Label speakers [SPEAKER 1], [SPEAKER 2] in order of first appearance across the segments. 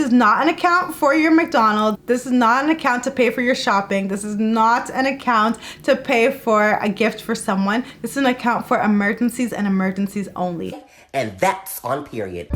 [SPEAKER 1] is not an account for your McDonald's. This is not an account to pay for your shopping. This is not an account to pay for a gift for someone. This is an account for emergencies and emergencies only.
[SPEAKER 2] And that's on period.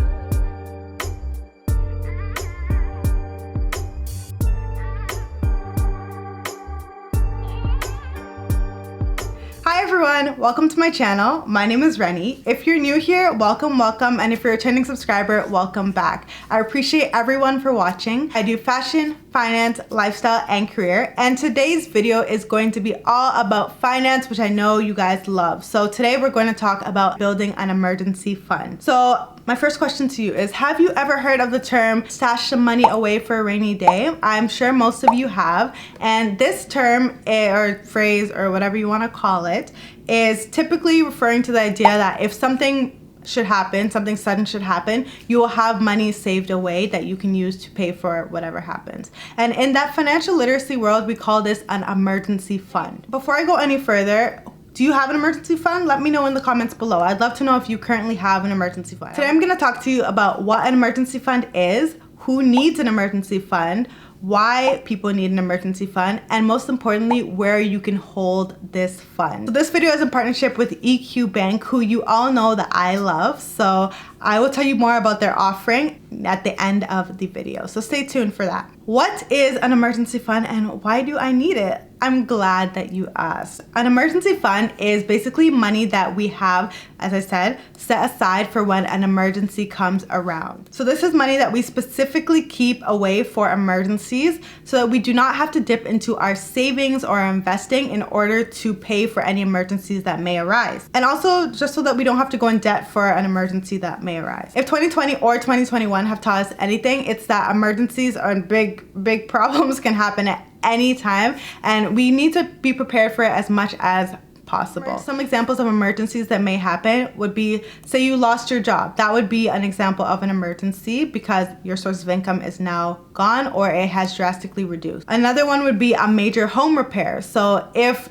[SPEAKER 1] Hi everyone, welcome to my channel. My name is Reni. If you're new here, welcome, and if you're a returning subscriber, welcome back. I appreciate everyone for watching. I do fashion, finance, lifestyle, and career, and today's video is going to be all about finance, which I know you guys love. So today we're going to talk about building an emergency fund. So my first question to you is, have you ever heard of the term stash some money away for a rainy day? I'm sure most of you have, and this term or phrase or whatever you want to call it is typically referring to the idea that if something should happen, something sudden should happen, you will have money saved away that you can use to pay for whatever happens. And in that financial literacy world, we call this an emergency fund. Before I go any further, do you have an emergency fund? Let me know in the comments below. I'd love to know if you currently have an emergency fund. Today I'm gonna talk to you about what an emergency fund is, who needs an emergency fund, why people need an emergency fund, and most importantly, where you can hold this fund. So this video is in partnership with EQ Bank, who you all know that I love. So I will tell you more about their offering at the end of the video. So stay tuned for that. What is an emergency fund and why do I need it? I'm glad that you asked. An emergency fund is basically money that we have, as I said, set aside for when an emergency comes around. So this is money that we specifically keep away for emergencies so that we do not have to dip into our savings or our investing in order to pay for any emergencies that may arise. And also just so that we don't have to go in debt for an emergency that may arise. If 2020 or 2021 have taught us anything, it's that emergencies or big problems can happen at any time, and we need to be prepared for it as much as possible. Some examples of emergencies that may happen would be, say you lost your job. That would be an example of an emergency because your source of income is now gone or it has drastically reduced. Another one would be a major home repair. So if,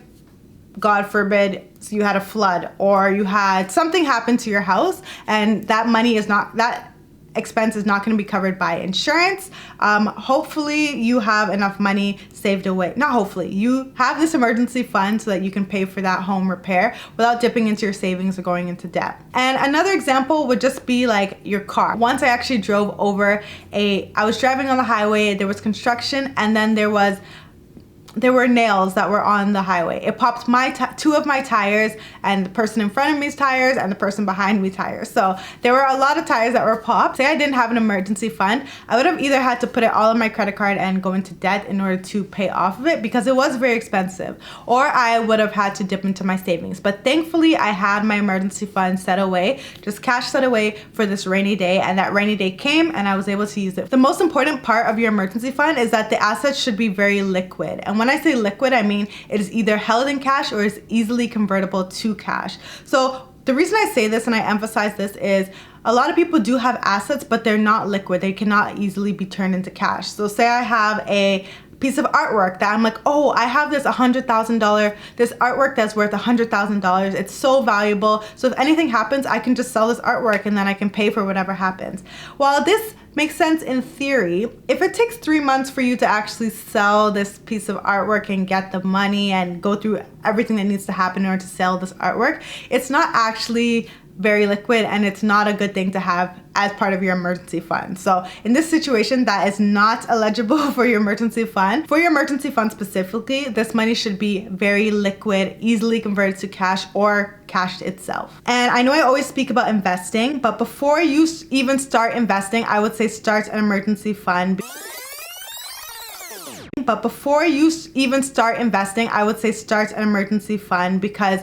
[SPEAKER 1] God forbid, so you had a flood or you had something happen to your house and that expense is not going to be covered by insurance. Hopefully you have enough money saved away. Not hopefully, you have this emergency fund so that you can pay for that home repair without dipping into your savings or going into debt. And another example would just be like your car. Once I actually drove over I was driving on the highway, there was construction, and then there were nails that were on the highway. It popped two of my tires, and the person in front of me's tires and the person behind me tires. So there were a lot of tires that were popped. Say I didn't have an emergency fund, I would have either had to put it all on my credit card and go into debt in order to pay off of it because it was very expensive, or I would have had to dip into my savings. But thankfully I had my emergency fund set away, just cash set away for this rainy day, and that rainy day came and I was able to use it. The most important part of your emergency fund is that the assets should be very liquid. And when I say liquid, I mean it is either held in cash or is easily convertible to cash. So the reason I say this and I emphasize this is a lot of people do have assets, but they're not liquid. They cannot easily be turned into cash. So say I have a piece of artwork that I'm like, oh, I have this this artwork that's worth $100,000. It's so valuable. So if anything happens, I can just sell this artwork and then I can pay for whatever happens. While this makes sense in theory, if it takes 3 months for you to actually sell this piece of artwork and get the money and go through everything that needs to happen in order to sell this artwork, it's not actually very liquid and it's not a good thing to have as part of your emergency fund. So in this situation, that is not eligible for your emergency fund. For your emergency fund specifically, this money should be very liquid, easily converted to cash or cashed itself. And I know I always speak about investing, but before you even start investing, I would say start an emergency fund. But before you even start investing, I would say start an emergency fund because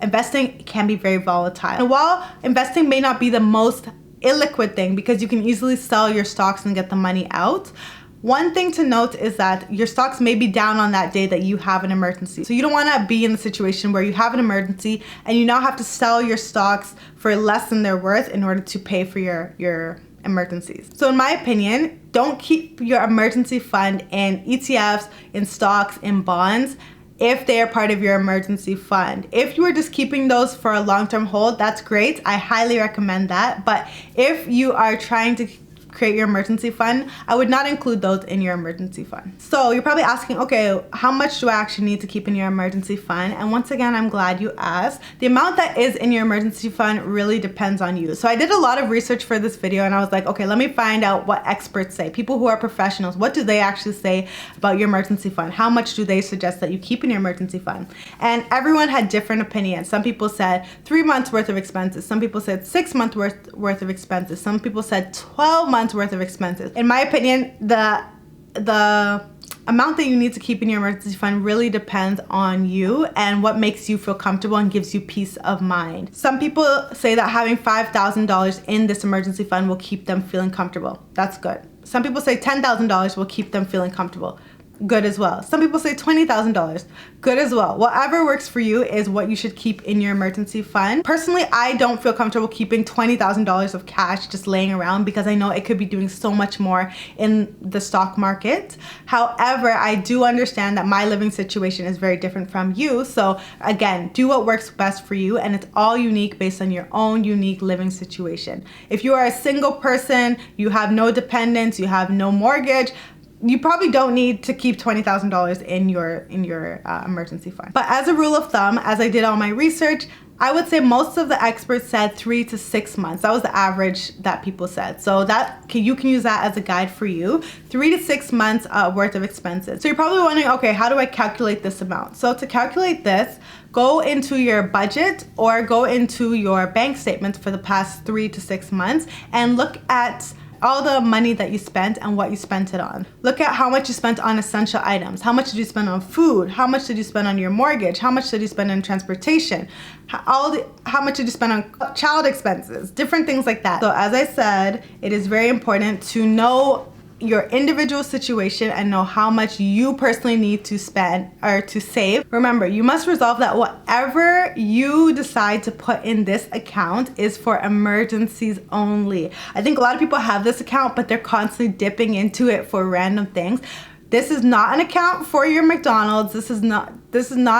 [SPEAKER 1] investing can be very volatile. And while investing may not be the most illiquid thing because you can easily sell your stocks and get the money out, one thing to note is that your stocks may be down on that day that you have an emergency. So you don't want to be in the situation where you have an emergency and you now have to sell your stocks for less than they're worth in order to pay for your emergencies. So in my opinion, don't keep your emergency fund in ETFs, in stocks, in bonds, if they are part of your emergency fund. If you are just keeping those for a long-term hold, that's great. I highly recommend that. But if you are trying to create your emergency fund, I would not include those in your emergency fund. So you're probably asking, okay, how much do I actually need to keep in your emergency fund? And once again, I'm glad you asked. The amount that is in your emergency fund really depends on you. So I did a lot of research for this video and I was like, okay, let me find out what experts say. People who are professionals, what do they actually say about your emergency fund? How much do they suggest that you keep in your emergency fund? And everyone had different opinions. Some people said 3 months worth of expenses. Some people said 6 months worth of expenses. Some people said 12 months worth of expenses. In my opinion, the amount that you need to keep in your emergency fund really depends on you and what makes you feel comfortable and gives you peace of mind. Some people say that having $5,000 in this emergency fund will keep them feeling comfortable. That's good. Some people say $10,000 will keep them feeling comfortable. Good as well. Some people say $20,000. Good as well. Whatever works for you is what you should keep in your emergency fund. Personally, I don't feel comfortable keeping $20,000 of cash just laying around because I know it could be doing so much more in the stock market. However, I do understand that my living situation is very different from you. So again, do what works best for you, and it's all unique based on your own unique living situation. If you are a single person, you have no dependents, you have no mortgage, you probably don't need to keep $20,000 in your emergency fund. But as a rule of thumb, as I did all my research, I would say most of the experts said 3 to 6 months. That was the average that people said. So you can use that as a guide for you. 3 to 6 months worth of expenses. So you're probably wondering, okay, how do I calculate this amount? So to calculate this, go into your budget or go into your bank statements for the past 3 to 6 months and look at all the money that you spent and what you spent it on. Look at how much you spent on essential items. How much did you spend on food? How much did you spend on your mortgage? How much did you spend on transportation? How much did you spend on child expenses? Different things like that. So as I said, it is very important to know your individual situation and know how much you personally need to spend or to save. Remember, you must resolve that whatever you decide to put in this account is for emergencies only. I think a lot of people have this account, but they're constantly dipping into it for random things. This is not an account for your McDonald's. This is not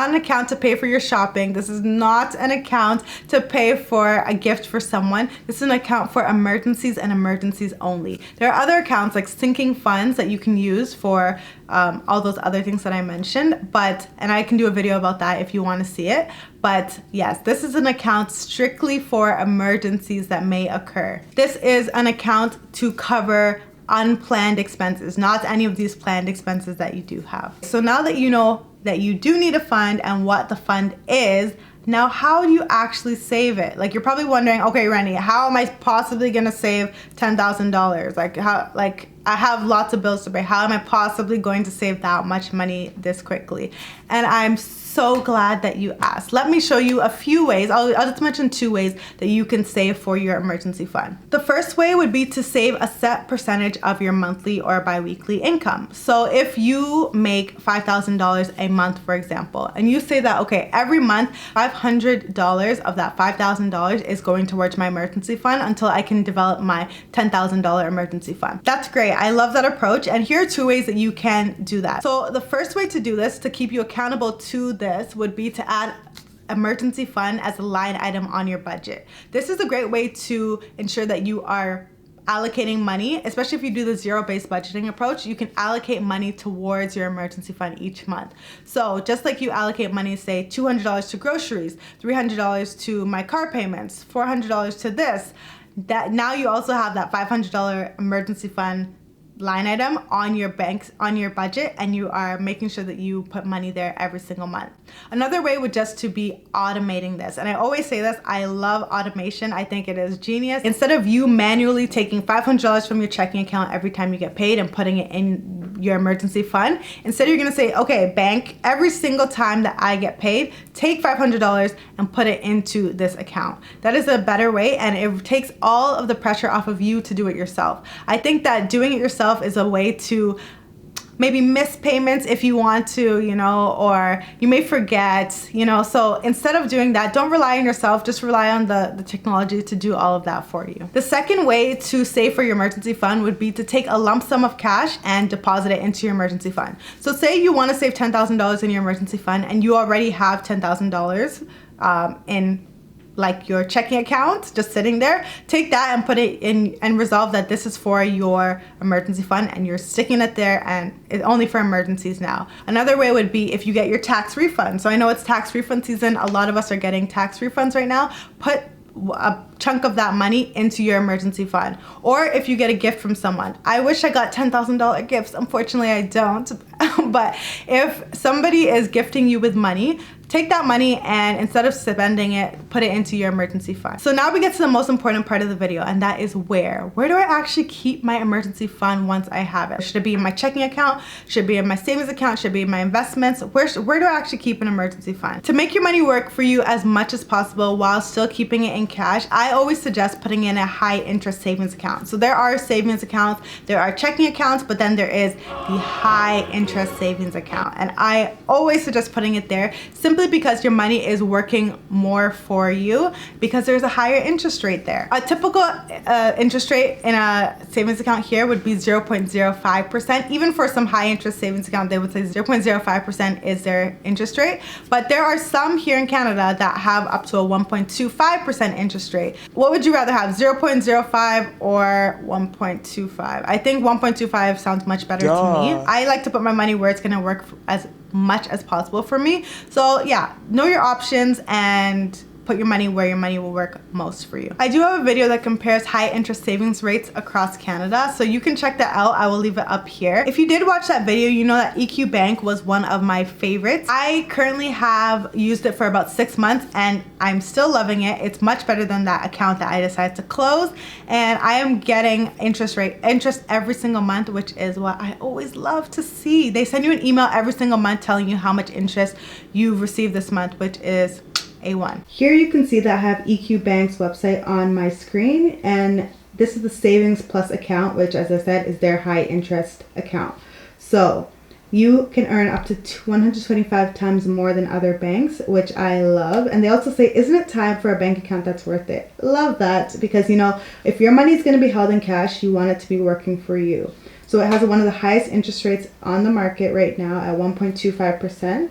[SPEAKER 1] an account to pay for your shopping. This is not an account to pay for a gift for someone. This is an account for emergencies and emergencies only. There are other accounts like sinking funds that you can use for all those other things that I mentioned, and I can do a video about that if you want to see it. But yes, this is an account strictly for emergencies that may occur. This is an account to cover unplanned expenses, not any of these planned expenses that you do have. So now that you know that you do need a fund and what the fund is, now how do you actually save it? Like, you're probably wondering, okay, Reni, how am I possibly gonna save $10,000? Like I have lots of bills to pay. How am I possibly going to save that much money this quickly? And I'm so glad that you asked. Let me show you a few ways. I'll just mention 2 ways that you can save for your emergency fund. The first way would be to save a set percentage of your monthly or bi-weekly income. So if you make $5,000 a month, for example, and you say that, okay, every month $500 of that $5,000 is going towards my emergency fund until I can develop my $10,000 emergency fund. That's great. I love that approach. And here are 2 ways that you can do that. So the first way to do this, to keep you accountable to this, would be to add emergency fund as a line item on your budget. This is a great way to ensure that you are allocating money, especially if you do the zero-based budgeting approach. You can allocate money towards your emergency fund each month. So just like you allocate money, say $200 to groceries, $300 to my car payments, $400 to this, that now you also have that $500 emergency fund line item on your budget, and you are making sure that you put money there every single month. Another way would just to be automating this. And I always say this, I love automation. I think it is genius. Instead of you manually taking $500 from your checking account every time you get paid and putting it in your emergency fund, instead you're gonna say, okay, bank, every single time that I get paid, take $500 and put it into this account. That is a better way, and it takes all of the pressure off of you to do it yourself. I think that doing it yourself is a way to maybe miss payments if you want to, or you may forget, so instead of doing that, don't rely on yourself, just rely on the technology to do all of that for you. The second way to save for your emergency fund would be to take a lump sum of cash and deposit it into your emergency fund. So say you want to save $10,000 in your emergency fund and you already have $10,000 like your checking account just sitting there, take that and put it in and resolve that this is for your emergency fund and you're sticking it there and it's only for emergencies now. Another way would be if you get your tax refund. So I know it's tax refund season. A lot of us are getting tax refunds right now. Put a chunk of that money into your emergency fund. Or if you get a gift from someone. I wish I got $10,000 gifts. Unfortunately, I don't. But if somebody is gifting you with money, take that money and instead of spending it, put it into your emergency fund. So now we get to the most important part of the video, and that is where. Where do I actually keep my emergency fund once I have it? Should it be in my checking account? Should it be in my savings account? Should it be in my investments? Where do I actually keep an emergency fund? To make your money work for you as much as possible while still keeping it in cash, I always suggest putting in a high interest savings account. So there are savings accounts, there are checking accounts, but then there is the high interest savings account. And I always suggest putting it there simply because your money is working more for you because there's a higher interest rate there. A typical interest rate in a savings account here would be 0.05%. Even for some high interest savings account, they would say 0.05% is their interest rate. But there are some here in Canada that have up to a 1.25% interest rate. What would you rather have, 0.05 or 1.25? I think 1.25 sounds much better to me. I like to put my money where it's gonna work as much as possible for me. So yeah, know your options and put your money where your money will work most for you. I do have a video that compares high interest savings rates across Canada, so you can check that out. I will leave it up here. If you did watch that video, you know that EQ Bank was one of my favorites. I currently have used it for about 6 months and I'm still loving it. It's much better than that account that I decided to close, and I am getting interest every single month, which is what I always love to see. They send you an email every single month telling you how much interest you've received this month, which is A1. Here you can see that I have EQ Bank's website on my screen, and this is the Savings Plus account, which as I said is their high interest account. So you can earn up to 125 times more than other banks, which I love. And they also say, isn't it time for a bank account that's worth it? Love that, because you know, if your money is going to be held in cash, you want it to be working for you. So it has one of the highest interest rates on the market right now at 1.25%.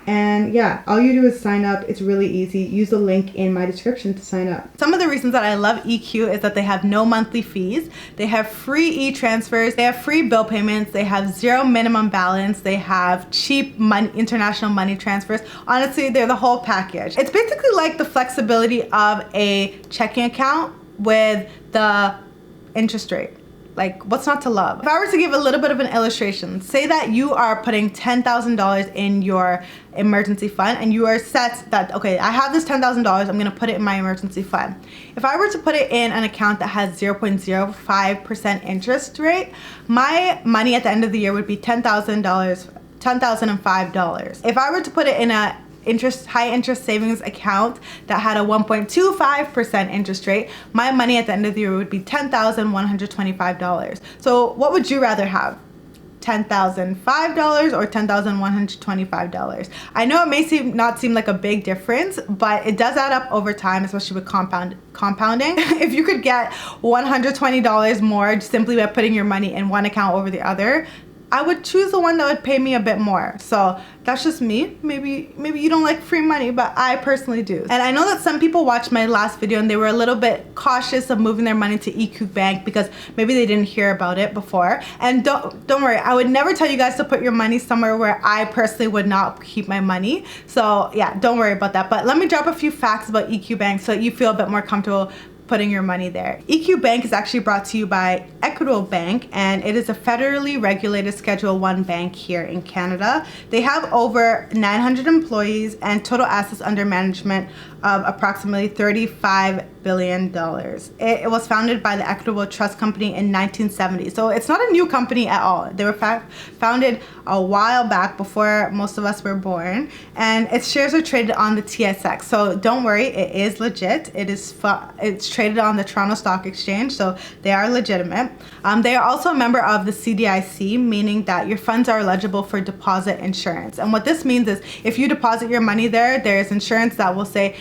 [SPEAKER 1] And yeah, all you do is sign up. It's really easy. Use the link in my description to sign up. Some of the reasons that I love EQ is that they have no monthly fees. They have free e-transfers. They have free bill payments. They have zero minimum balance. They have cheap international money transfers. Honestly, they're the whole package. It's basically like the flexibility of a checking account with the interest rate. Like, what's not to love? If I were to give a little bit of an illustration, say that you are putting $10,000 in your emergency fund and you are set that, okay, I have this $10,000, I'm gonna put it in my emergency fund. If I were to put it in an account that has 0.05% interest rate, my money at the end of the year would be $10,005. If I were to put it in a high interest savings account that had a 1.25% interest rate, my money at the end of the year would be $10,125. So what would you rather have? $10,005 or $10,125? I know it may not seem like a big difference, but it does add up over time, especially with compounding. If you could get $120 more simply by putting your money in one account over the other, I would choose the one that would pay me a bit more. So that's just me. Maybe you don't like free money, but I personally do. And I know that some people watched my last video and they were a little bit cautious of moving their money to EQ Bank because maybe they didn't hear about it before. And don't worry, I would never tell you guys to put your money somewhere where I personally would not keep my money. So yeah, don't worry about that. But let me drop a few facts about EQ Bank so that you feel a bit more comfortable putting your money there. EQ Bank is actually brought to you by Equitable Bank, and it is a federally regulated Schedule I bank here in Canada. They have over 900 employees and total assets under management of approximately $35 billion. It was founded by the Equitable Trust Company in 1970. So it's not a new company at all. They were founded a while back before most of us were born, and its shares are traded on the TSX. So don't worry, it is legit. It's traded on the Toronto Stock Exchange, so they are legitimate. They are also a member of the CDIC, meaning that your funds are eligible for deposit insurance. And what this means is if you deposit your money there, there is insurance that will say,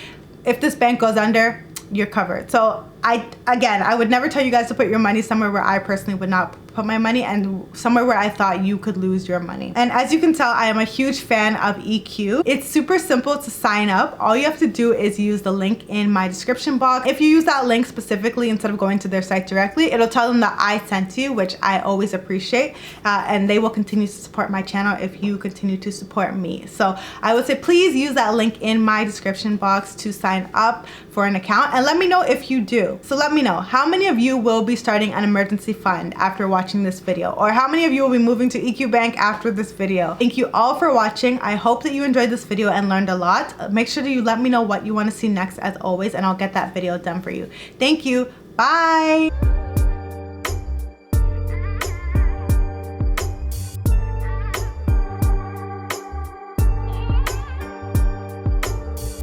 [SPEAKER 1] if this bank goes under, you're covered. So I would never tell you guys to put your money somewhere where I personally would not put my money and somewhere where I thought you could lose your money. And as you can tell, I am a huge fan of EQ. It's super simple to sign up. All you have to do is use the link in my description box. If you use that link specifically instead of going to their site directly, it'll tell them that I sent you, which I always appreciate. And they will continue to support my channel if you continue to support me. So I would say please use that link in my description box to sign up for an account, and let me know if you do. So let me know, how many of you will be starting an emergency fund after watching this video? Or how many of you will be moving to EQ Bank after this video? Thank you all for watching. I hope that you enjoyed this video and learned a lot. Make sure that you let me know what you want to see next as always, and I'll get that video done for you. Thank you. Bye.